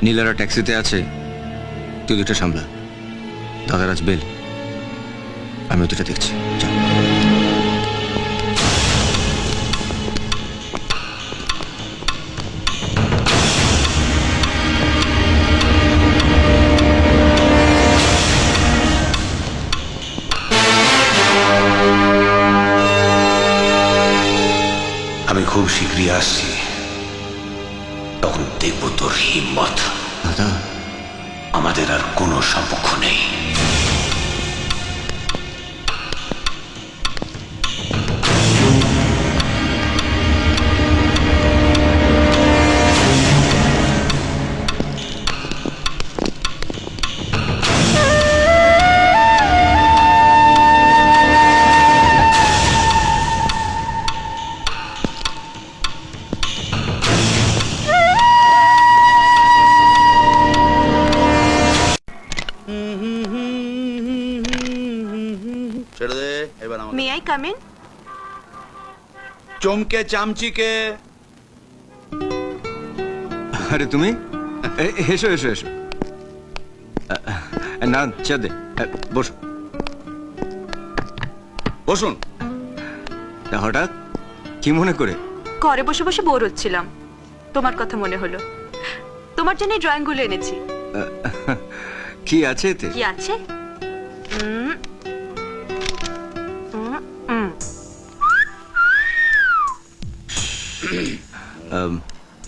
নীলারা ট্যাক্সিতে আছে, তুই দুটো সামলা। দাদার আজ বেল, আমি দুটো দেখছি। চল। আমি খুব শীঘ্রই আসছি, তখন দেখব তোর হিম্মত। দাদা, আমাদের আর কোনো সম্পর্ক নেই। ছেড়ে দে এবার আমাকে। May I come in? চমকে চামচিকে আরে তুমি এসো এসো এসো। না চেয়ার দে, বসো। বসুন। তা হঠাৎ কি মনে করে? ঘরে বসে বসে বোর হচ্ছিলাম, তোমার কথা মনে হলো। তোমার জন্য ড্রয়িং গুলো এনেছি। কি আছে এতে? কি আছে?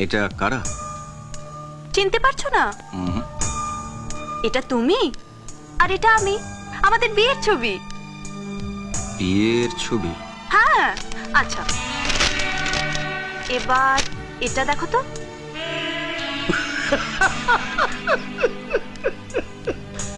এটা কারা? চিনতে পারছো না? এটা তুমি আর এটা আমি, আমাদের বিয়ের ছবি। বিয়ের ছবি? হ্যাঁ। আচ্ছা, এবার এটা দেখো তো।